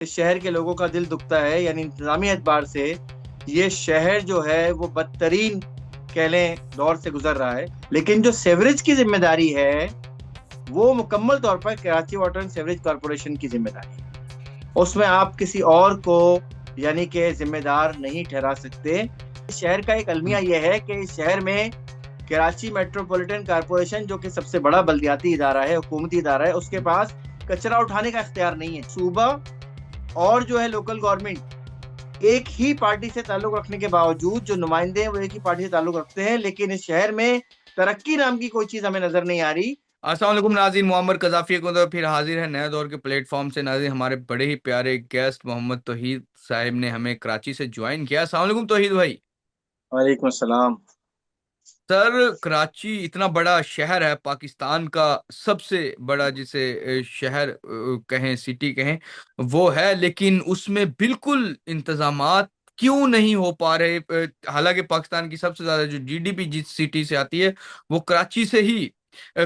इस शहर के लोगों का दिल दुखता है, यानी इंतजामी एतबार से ये शहर जो है वो बदतरीन कह लें दौर से गुजर रहा है। लेकिन जो सेवरेज की जिम्मेदारी है वो मुकम्मल तौर पर Karachi water and sewerage corporation की जिम्मेदारी है। उसमें आप किसी और को यानी कि जिम्मेदार नहीं ठहरा सकते। इस शहर का एक अलमिया हम्म। यह है कि इस शहर में कराची मेट्रोपॉलिटन कॉरपोरेशन जो कि सबसे बड़ा बल्दियाती इदारा है, हुकूमती इदारा है, उसके पास कचरा उठाने का इख्तियार नहीं है। सूबा और जो है लोकल गवर्नमेंट एक ही पार्टी से ताल्लुक रखने के बावजूद जो नुमाइंदे हैं वो एक ही पार्टी से ताल्लुक रखते हैं, लेकिन इस शहर में तरक्की नाम की कोई चीज हमें नजर नहीं आ रही। अस्सलाम वालेकुम नाज़रीन, मोहम्मद कज़ाफ़ी को तो फिर हाजिर है नए दौर के प्लेटफॉर्म से। नाज़रीन, हमारे बड़े ही प्यारे गेस्ट मोहम्मद तौहीद साहिब ने हमें कराची से ज्वाइन किया। अस्सलाम वालेकुम तौहीद भाई। वालेकुम अस्सलाम। सर, कराची इतना बड़ा शहर है, पाकिस्तान का सबसे बड़ा जिसे शहर कहें, सिटी कहें, वो है। लेकिन उसमें बिल्कुल इंतजामात क्यों नहीं हो पा रहे? हालांकि पाकिस्तान की सबसे ज्यादा जो जीडीपी जिस सिटी से आती है वो कराची से ही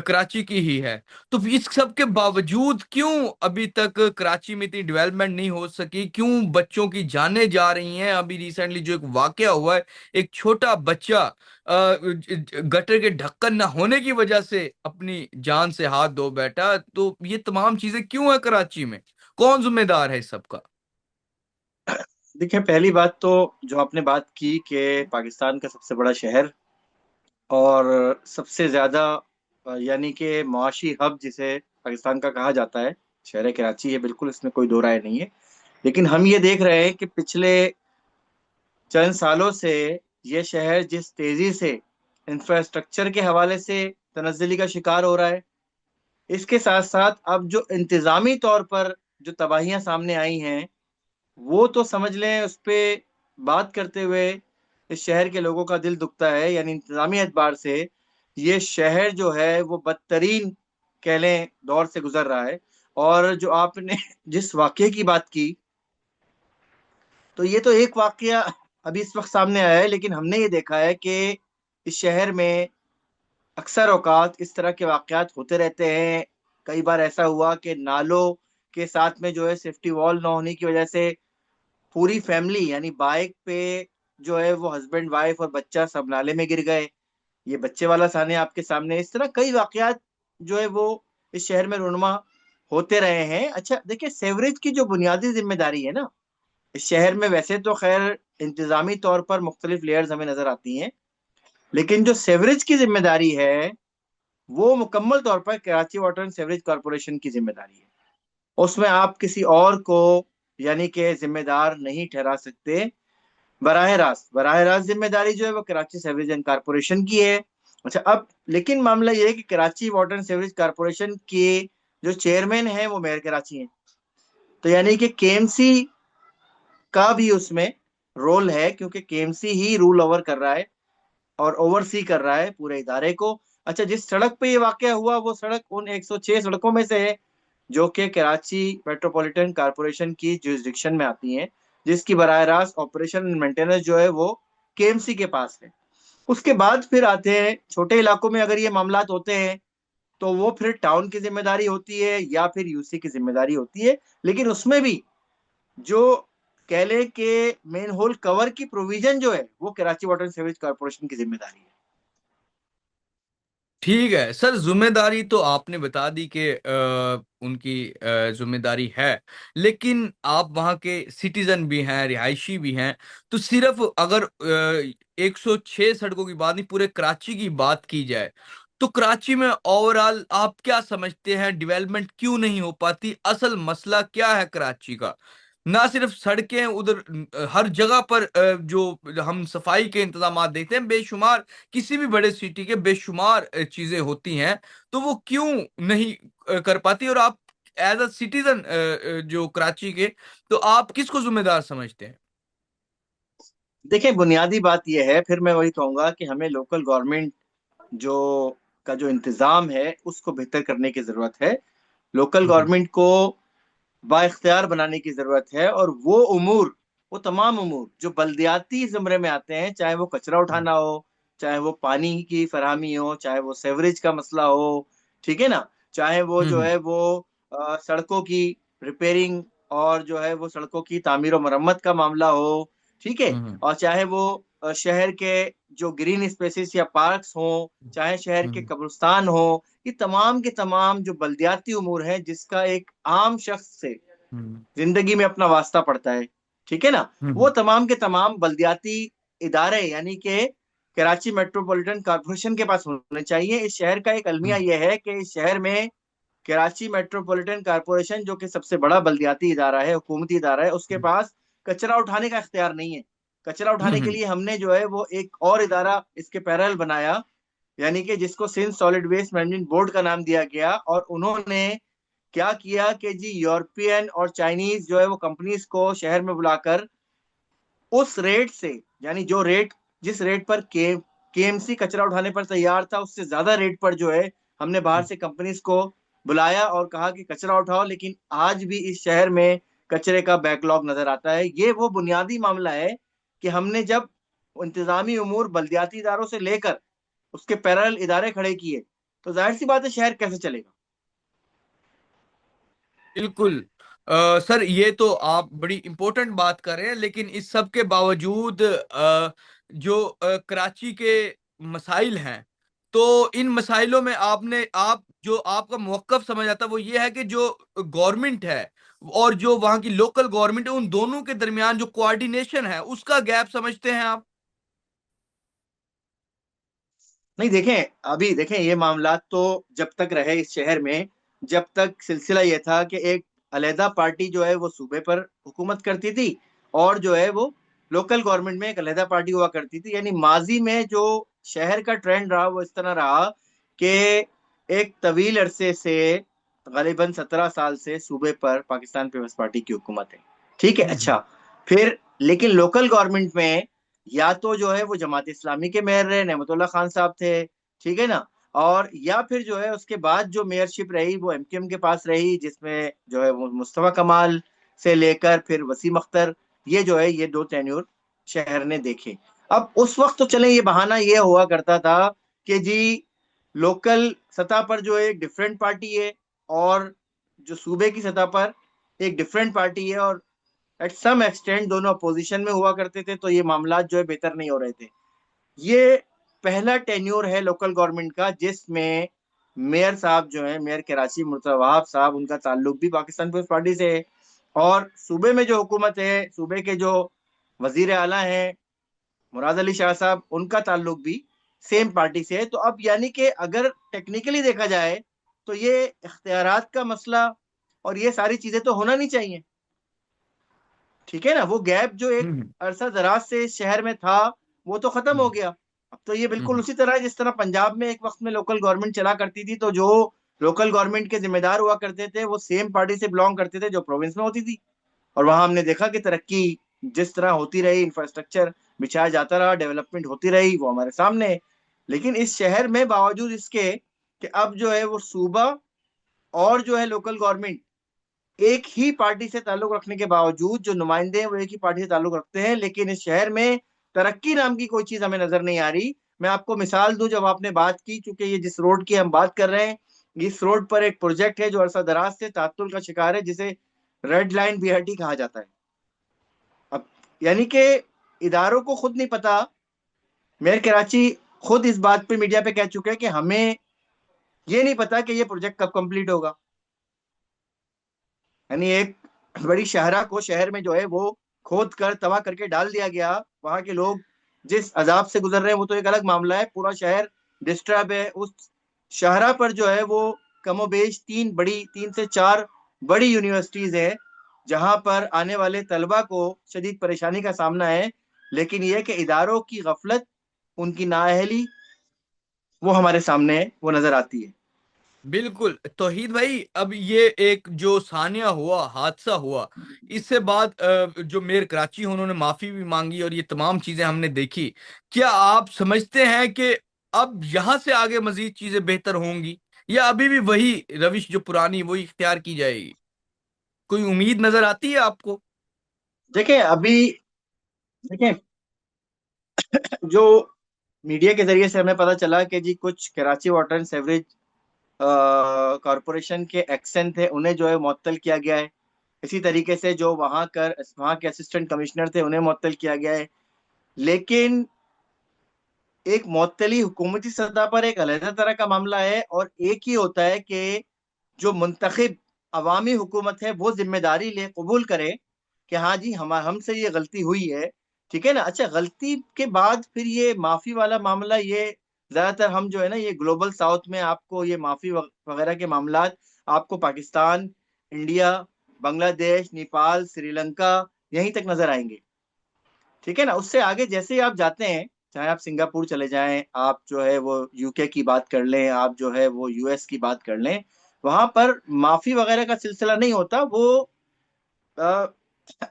कराची की ही है। तो इस सब के बावजूद क्यों अभी तक कराची में इतनी डेवलपमेंट नहीं हो सकी? क्यों बच्चों की जानें जा रही हैं? अभी रिसेंटली जो एक वाकया हुआ है, एक छोटा बच्चा गटर के ढक्कन ना होने की वजह से अपनी जान से हाथ धो बैठा। तो ये तमाम चीजें क्यों है कराची में? कौन जिम्मेदार है इस सब का? देखिए, पहली बात तो जो आपने बात की कि पाकिस्तान का सबसे बड़ा शहर और सबसे ज्यादा यानी कि मुआशी हब जिसे पाकिस्तान का कहा जाता है, शहर कराची है, बिल्कुल इसमें कोई दो राय नहीं है। लेकिन हम ये देख रहे हैं कि पिछले चंद सालों से ये शहर जिस तेजी से इंफ्रास्ट्रक्चर के हवाले से तनज्जुली का शिकार हो रहा है, इसके साथ साथ अब जो इंतजामी तौर पर जो तबाहियां सामने आई हैं, वो तो समझ लें उस पे बात करते हुए इस शहर के लोगों का दिल दुखता है। यानी इंतजामी एतबार से ये शहर जो है वो बदतरीन कह लें दौर से गुजर रहा है। और जो आपने जिस वाकये की बात की, तो ये तो एक वाकया अभी इस वक्त सामने आया है, लेकिन हमने ये देखा है कि इस शहर में अक्सर औकात इस तरह के वाकयात होते रहते हैं। कई बार ऐसा हुआ कि नालों के साथ में जो है सेफ्टी वॉल ना होने की वजह से पूरी फैमिली यानी बाइक पे जो है वो हस्बैंड वाइफ और बच्चा सब नाले में गिर गए। ये बच्चे वाला साने आपके सामने, इस तरह कई वाकयात जो है वो इस शहर में रुनमा होते रहे हैं। अच्छा देखिए, सेवरेज की जो बुनियादी जिम्मेदारी है ना इस शहर में, वैसे तो खैर इंतजामी तौर पर मुख्तलिफ लेयर्स हमें नजर आती हैं, लेकिन जो सेवरेज की जिम्मेदारी है वो मुकम्मल तौर पर Karachi water and sewerage corporation की जिम्मेदारी है। उसमें आप किसी और को यानी कि जिम्मेदार नहीं ठहरा सकते। बराह रास्त जिम्मेदारी जो है वो कराची सेवरेज एंड कारपोरेशन की है। अच्छा, अब लेकिन मामला ये है कि Karachi water and sewerage corporation के जो चेयरमैन है वो मेयर कराची हैं। तो यानी कि केएमसी का भी उसमें रोल है, क्योंकि केएमसी ही रूल ओवर कर रहा है और ओवरसी कर रहा है पूरे इदारे को। अच्छा, जिस सड़क पे ये वाकया हुआ वो सड़क उन 106 सड़कों में से है जो कि कराची मेट्रोपॉलिटन कॉरपोरेशन की जुरिस्डिक्शन में आती हैं, जिसकी बराह रास्त ऑपरेशन एंड मेंटेनेंस जो है वो केएमसी के पास है। उसके बाद फिर आते हैं छोटे इलाकों में, अगर ये मामलात होते हैं तो वो फिर टाउन की जिम्मेदारी होती है या फिर यूसी की जिम्मेदारी होती है। लेकिन उसमें भी जो कह ले कि मेन होल कवर की प्रोविजन जो है वो कराची वाटर सीवरेज कॉर्पोरेशन की जिम्मेदारी है। ठीक है सर, जिम्मेदारी तो आपने बता दी कि उनकी जिम्मेदारी है। लेकिन आप वहाँ के सिटीजन भी हैं, रिहायशी भी हैं। तो सिर्फ अगर 106 सड़कों की बात नहीं, पूरे कराची की बात की जाए तो कराची में ओवरऑल आप क्या समझते हैं, डेवलपमेंट क्यों नहीं हो पाती? असल मसला क्या है कराची का? ना सिर्फ सड़कें उधर, हर जगह पर जो हम सफाई के इंतजाम देखते हैं बेशुमार, किसी भी बड़े सिटी के बेशुमार चीजें होती हैं। तो वो क्यों नहीं कर पाती? और आप एज अ सिटीजन जो कराची के, तो आप किसको जिम्मेदार समझते हैं? देखिए, बुनियादी बात यह है, फिर मैं वही कहूंगा कि हमें लोकल गवर्नमेंट जो का जो इंतजाम है उसको बेहतर करने की जरूरत है। लोकल हम्म। गवर्नमेंट को बाइख्तियार बनाने की जरूरत है, और वो तमाम उमूर जो बल्दियाती ज़िम्मे में आते हैं, चाहे वो कचरा हम्म। उठाना हो, चाहे वो पानी की फराहमी हो, चाहे वो सेवरेज का मसला हो, ठीक है ना, चाहे वो जो हम्म। है वो सड़कों की रिपेयरिंग और जो है वो सड़कों की तामीर और मरम्मत का मामला हो, ठीक है, हम्म। और चाहे वो शहर के जो ग्रीन स्पेसेस या पार्क्स हो, चाहे शहर के हम्म। कब्रिस्तान हो, ये तमाम के तमाम जो बल्दियाती उमूर है जिसका एक आम शख्स से हम्म। जिंदगी में अपना वास्ता पड़ता है, ठीक है ना, वो हम्म। तमाम के तमाम बल्दियाती इदारे यानी कि कराची मेट्रोपॉलिटन कॉरपोरेशन के पास होने चाहिए। इस शहर का एक अलमिया हम्म। यह है कि इस शहर में कराची मेट्रोपॉलिटन कॉरपोरेशन जो कि सबसे बड़ा बल्दियाती इदारा है, हुकूमती इदारा है, उसके हम्म। पास कचरा उठाने का इख्तियार नहीं है। कचरा उठाने के हम्म। लिए हमने जो है वो एक और इदारा इसके पैरेलल बनाया, यानी कि जिसको Sindh solid waste management board का नाम दिया गया। और उन्होंने क्या किया कि जी यूरोपियन और चाइनीज जो है वो कंपनीज को शहर में बुलाकर उस रेट से, यानी जो रेट, जिस रेट पर केएमसी कचरा उठाने पर तैयार था, उससे ज्यादा रेट पर जो है हमने बाहर से कंपनीज को बुलाया और कहा कि कचरा उठाओ। लेकिन आज भी इस शहर में कचरे का बैकलॉग नजर आता है। ये वो बुनियादी मामला है कि हमने जब इंतजामी उमूर बल्दियाती इदारों से लेकर उसके पैरेलल इदारे खड़े किए, तो जाहिर सी बात है शहर कैसे चलेगा। बिल्कुल। सर ये तो आप बड़ी इम्पोर्टेंट बात कर रहे हैं, लेकिन इस सब के बावजूद जो कराची के मसाइल हैं, तो इन मसाइलों में आपने आप जो आपका मौकफ समझ आता है वो ये है कि जो गवर्नमेंट है और जो वहाँ की लोकल गवर्नमेंट है, उन दोनों के दरमियान जो कोऑर्डिनेशन है उसका गैप समझते हैं आप? नहीं देखें, अभी देखें, ये मामला तो जब तक रहे इस शहर में, जब तक सिलसिला ये था कि एक अलहदा पार्टी जो है वो सूबे पर हुकूमत करती थी और जो है वो लोकल गवर्नमेंट में एक अलहदा पार्टी हुआ करती थी। यानी माजी में जो शहर का ट्रेंड रहा वो इस तरह रहा कि एक तवील अरसे से, गलीबन 17 साल से सूबे पर पाकिस्तान पीपल्स पार्टी की हुकूमत है, ठीक है। हम्म। अच्छा, फिर लेकिन लोकल गवर्नमेंट में या तो जो है वो जमात इस्लामी के मेयर रहे, नेमतुल्ला खान साहब थे, ठीक है ना, और या फिर जो है उसके बाद जो मेयरशिप रही वो एमक्यूएम के पास रही, जिसमें जो है वो मुस्तफा कमाल से लेकर फिर वसीम अख्तर, ये जो है ये दो टेन्योर शहर ने देखे। अब उस वक्त तो चले ये बहाना ये हुआ करता था कि जी लोकल सतह पर जो है एक डिफरेंट पार्टी है और जो सूबे की सतह पर एक डिफरेंट पार्टी है, और एट सम एक्सटेंड दोनों अपोजिशन में हुआ करते थे, तो ये मामला जो है बेहतर नहीं हो रहे थे। ये पहला टेन्योर है लोकल गवर्नमेंट का जिसमें मेयर साहब जो है, मेयर कराची मुर्तजा वहाब साहब, उनका ताल्लुक भी पाकिस्तान पीपल्स पार्टी से है। और सूबे में जो हुकूमत है, सूबे के जो वजीर आला हैं मुराद अली शाह साहब, उनका ताल्लुक भी सेम पार्टी से है। तो अब यानी कि अगर टेक्निकली देखा जाए तो ये इख्तियारात का मसला और ये सारी चीजें तो होना नहीं चाहिए, ठीक है ना। वो गैप जो एक हम्म। अरसा दराज से इस शहर में था वो तो खत्म हो हम्म। गया। अब तो ये बिल्कुल हम्म। उसी तरह है जिस तरह पंजाब में एक वक्त में लोकल गवर्नमेंट चला करती थी, तो जो लोकल गवर्नमेंट के जिम्मेदार हुआ करते थे वो सेम पार्टी से बिलोंग करते थे जो प्रोविंस में होती थी। और वहां हमने देखा कि तरक्की जिस तरह होती रही, इंफ्रास्ट्रक्चर बिछाया जाता रहा, डेवलपमेंट होती रही, वो हमारे सामने है। लेकिन इस शहर में बावजूद इसके कि अब जो है वो सूबा और जो है लोकल गवर्नमेंट एक ही पार्टी से ताल्लुक रखने के बावजूद जो नुमाइंदे हैं वो एक ही पार्टी से ताल्लुक रखते हैं, लेकिन इस शहर में तरक्की नाम की कोई चीज हमें नजर नहीं आ रही। मैं आपको मिसाल दूं, जब आपने बात की, चूंकि ये जिस रोड की हम बात कर रहे हैं, इस रोड पर एक प्रोजेक्ट है जो अरसा दराज से तात्तुल का शिकार है, जिसे रेड लाइन बीआरटी कहा जाता है। अब यानी कि इदारों को खुद नहीं पता। मेयर कराची खुद इस बात पे मीडिया पे कह चुके हैं कि हमें ये नहीं पता कि ये प्रोजेक्ट कब कंप्लीट होगा। यानी एक बड़ी शाहरा को शहर में जो है वो खोद कर तबाह करके डाल दिया गया। वहां के लोग जिस अजाब से गुजर रहे हैं वो तो एक अलग मामला है, पूरा शहर डिस्टर्ब है। उस शाहरा पर जो है वो कमोबेश तीन से चार बड़ी यूनिवर्सिटीज है जहां पर आने वाले तलबा को शदीद परेशानी का सामना है। लेकिन यह कि इदारों की गफलत, उनकी नाअहली, वो हमारे सामने वो नजर आती है। बिल्कुल तौहीद भाई, अब ये एक जो सानिया हुआ, हादसा हुआ, इससे बाद जो मेयर कराची हैं उन्होंने माफी भी मांगी और ये तमाम चीजें हमने देखी। क्या आप समझते हैं कि अब यहाँ से आगे मजीद चीजें बेहतर होंगी, या अभी भी वही रविश जो पुरानी वही इख्तियार की जाएगी? कोई उम्मीद नजर आती है आपको? देखें अभी, देखें जो मीडिया के जरिए से हमें पता चला कि जी कुछ Karachi water and sewerage corporation के एक्शन थे, उन्हें जो है मुअत्तल किया गया है। इसी तरीके से जो वहां के असिस्टेंट कमिश्नर थे उन्हें मुअत्तल किया गया है। लेकिन एक मुअत्तली हुकूमती सतह पर एक अलग तरह का मामला है, और एक ही होता है कि जो मुंतखब अवामी हुकूमत है वो जिम्मेदारी ले, कबूल करे कि हाँ जी हम हमसे ये गलती हुई है। ठीक है ना। अच्छा, गलती के बाद फिर ये माफी वाला मामला, ये ज्यादातर हम जो है ना, ये ग्लोबल साउथ में आपको ये माफी वगैरह के मामला आपको पाकिस्तान, इंडिया, बांग्लादेश, नेपाल, श्रीलंका, यहीं तक नजर आएंगे। ठीक है ना। उससे आगे जैसे ही आप जाते हैं, चाहे आप सिंगापुर चले जाएं, आप जो है वो यूके की बात कर लें, आप जो है वो यूएस की बात कर लें, वहां पर माफी वगैरह का सिलसिला नहीं होता। वो अ,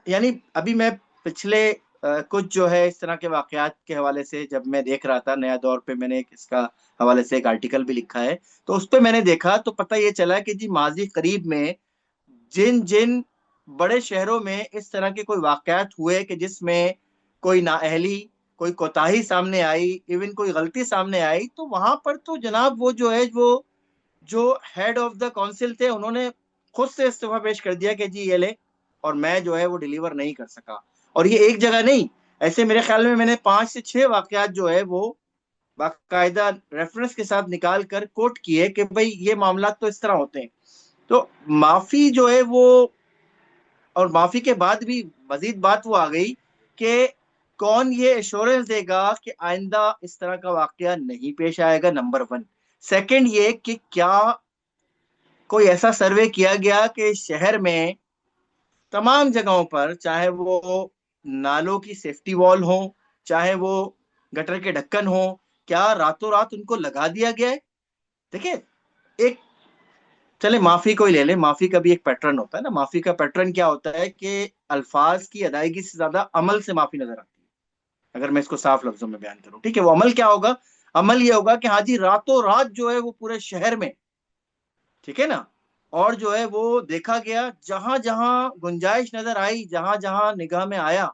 यानी अभी मैं पिछले कुछ जो है इस तरह के वाकयात के हवाले से जब मैं देख रहा था, नया दौर पे मैंने एक इसका हवाले से एक आर्टिकल भी लिखा है, तो उस पे मैंने देखा तो पता ये चला कि जी माजी करीब में जिन जिन बड़े शहरों में इस तरह के कोई वाकयात हुए कि जिसमें कोई नाअहली, कोई कोताही सामने आई, इवन कोई गलती सामने आई, तो वहां पर तो जनाब वो जो है वो जो हेड ऑफ द काउंसिल थे उन्होंने खुद से इस्तीफा पेश कर दिया कि जी ये ले, और मैं जो है वो डिलीवर नहीं कर सका। और ये एक जगह नहीं, ऐसे मेरे ख्याल में मैंने 5 से 6 वाकयात जो है वो बाकायदा रेफरेंस के साथ निकाल कर कोट किए कि भाई ये मामला तो इस तरह होते हैं। तो माफी जो है वो, और माफी के बाद भी मजीद बात वो आ गई कि कौन ये एश्योरेंस देगा कि आइंदा इस तरह का वाकया नहीं पेश आएगा, नंबर वन। सेकंड ये कि क्या कोई ऐसा सर्वे किया गया कि शहर में तमाम जगहों पर, चाहे वो नालों की सेफ्टी वॉल हो, चाहे वो गटर के ढक्कन हो, क्या रातों रात उनको लगा दिया गया है। देखिए, एक, चले माफी को ही ले ले, माफी का भी एक पैटर्न होता है ना। माफी का पैटर्न क्या होता है कि अल्फाज की अदायगी से ज्यादा अमल से माफी नजर आती है। अगर मैं इसको साफ लफ्जों में बयान करूं, ठीक है, वो अमल क्या होगा? अमल ये होगा कि हाँ जी रातों रात जो है वो पूरे शहर में, ठीक है ना, और जो है वो देखा गया जहां जहां गुंजाइश नजर आई, जहां जहां निगाह में आया,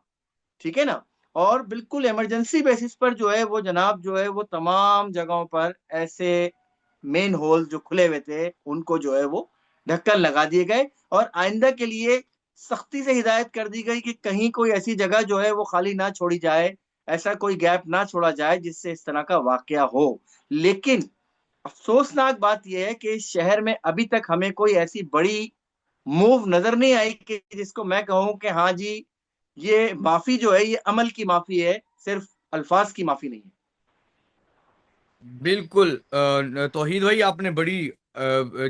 ठीक है ना, और बिल्कुल इमरजेंसी बेसिस पर जो है वो जनाब जो है वो तमाम जगहों पर ऐसे मेन होल जो खुले हुए थे उनको जो है वो ढक्कन लगा दिए गए, और आइंदा के लिए सख्ती से हिदायत कर दी गई कि कहीं कोई ऐसी जगह जो है वो खाली ना छोड़ी जाए, ऐसा कोई गैप ना छोड़ा जाए जिससे इस तरह का वाकया हो। लेकिन अफसोसनाक बात यह है कि इस शहर में अभी तक हमें कोई ऐसी बड़ी मूव नजर नहीं आई कि जिसको मैं कहूं कि हाँ जी ये माफी जो है ये अमल की माफी है, सिर्फ अल्फाज की माफी नहीं है। बिल्कुल तौहीद भाई, आपने बड़ी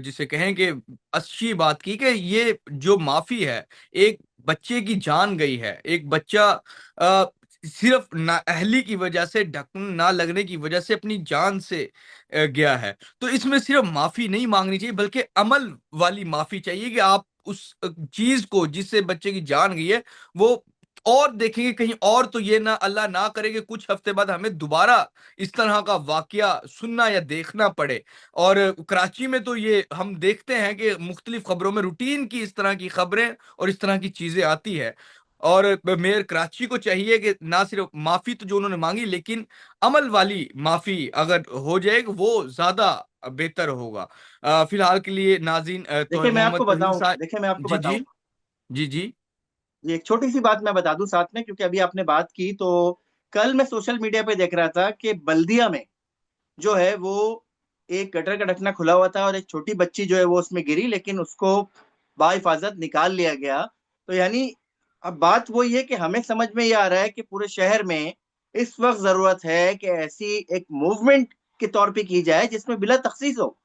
जिसे कहें कि अच्छी बात की कि ये जो माफी है, एक बच्चे की जान गई है। एक बच्चा सिर्फ नाअहली की वजह से, ढक्कन ना लगने की वजह से अपनी जान से गया है। तो इसमें सिर्फ माफी नहीं मांगनी चाहिए, बल्कि अमल वाली माफी चाहिए कि आप उस चीज को, जिससे बच्चे की जान गई है, वो और देखेंगे कहीं और, तो ये ना अल्लाह ना करे कि कुछ हफ्ते बाद हमें दोबारा इस तरह का वाकया सुनना या देखना पड़े। और कराची में तो ये हम देखते हैं कि मुख्तलिफ खबरों में रूटीन की इस तरह की खबरें और इस तरह की चीजें आती है। और मेयर कराची को चाहिए कि ना सिर्फ माफी तो जो उन्होंने मांगी, लेकिन अमल वाली माफी अगर हो जाए वो ज्यादा बेहतर होगा। फिलहाल के लिए नाजीन, तो देखिए मैं मोहम्मद आपको तौहीद बताऊं, साहब। देखिए मैं आपको जी जी। बताऊं, जी जी। ये एक छोटी सी बात मैं बता दूं साथ में, क्योंकि अभी आपने बात की तो कल मैं सोशल मीडिया पे देख रहा था कि बल्दिया में जो है वो एक गटर का ढकना खुला हुआ था और एक छोटी बच्ची जो है वो उसमें गिरी, लेकिन उसको बाहिफाजत निकाल लिया गया। तो यानी अब बात वही है कि हमें समझ में ये आ रहा है कि पूरे शहर में इस वक्त जरूरत है कि ऐसी एक मूवमेंट के तौर पे की जाए जिसमें बिला तखसीस हो,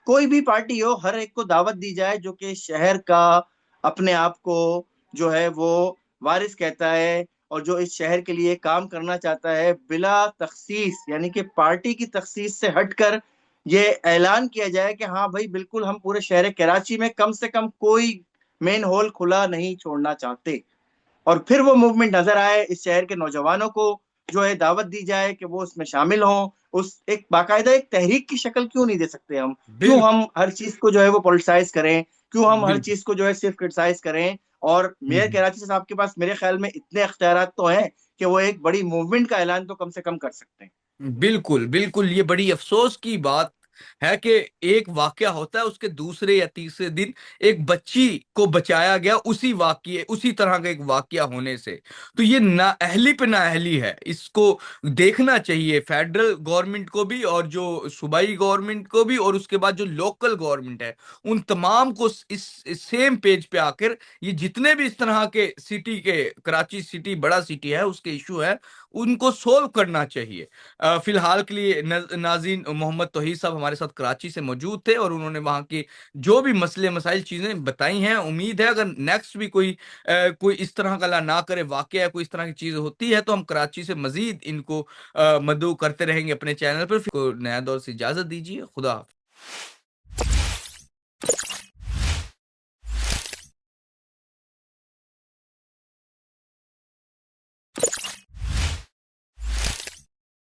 कोई भी पार्टी हो, हर एक को दावत दी जाए जो कि शहर का अपने आप को जो है वो वारिस कहता है, और जो इस शहर के लिए काम करना चाहता है बिला तखसीस, यानी कि पार्टी की तखसीस से हटकर ये ऐलान किया जाए कि हाँ भाई बिल्कुल हम पूरे शहर कराची में कम से कम कोई मेन होल खुला नहीं छोड़ना चाहते। और फिर वो मूवमेंट नजर आए, इस शहर के नौजवानों को जो है दावत दी जाए कि वो उसमें शामिल हों, उस एक बाकायदा एक तहरीक की शक्ल क्यों नहीं दे सकते हम? क्यों बिल्कुल हम हर चीज को जो है वो पॉलिटिसाइज करें? क्यों हम हर बिल्कुल। चीज को जो है सिर्फ क्रिटिसाइज करें? और मेयर कराची साहब के पास मेरे ख्याल में इतने अख्तियारात तो हैं कि वो एक बड़ी मूवमेंट का ऐलान तो कम से कम कर सकते हैं। बिल्कुल बिल्कुल, ये बड़ी अफसोस की बात है कि एक वाकया होता है, उसके दूसरे या तीसरे दिन एक बच्ची को बचाया गया उसी वाकये, उसी तरह का एक वाकया होने से। तो ये नाअहली पे नाअहली है, इसको देखना चाहिए फेडरल गवर्नमेंट को भी, और जो सूबाई गवर्नमेंट को भी, और उसके बाद जो लोकल गवर्नमेंट है उन तमाम को इस सेम पेज पे आकर ये जितने भी इस तरह के सिटी के, कराची सिटी बड़ा सिटी है उसके इशू है, उनको सोल्व करना चाहिए। फिलहाल के लिए नाजीन मोहम्मद तौहीद साहब हमारे साथ कराची से मौजूद थे और उन्होंने वहाँ की जो भी मसले मसाइल चीजें बताई हैं। उम्मीद है अगर नेक्स्ट भी कोई इस तरह का अल्लाह ना करे वाकया या कोई इस तरह की चीज होती है तो हम कराची से मजीद इनको मदऊ करते रहेंगे अपने चैनल पर। फिर को नया दौर से इजाजत दीजिए, खुदा हाफिज।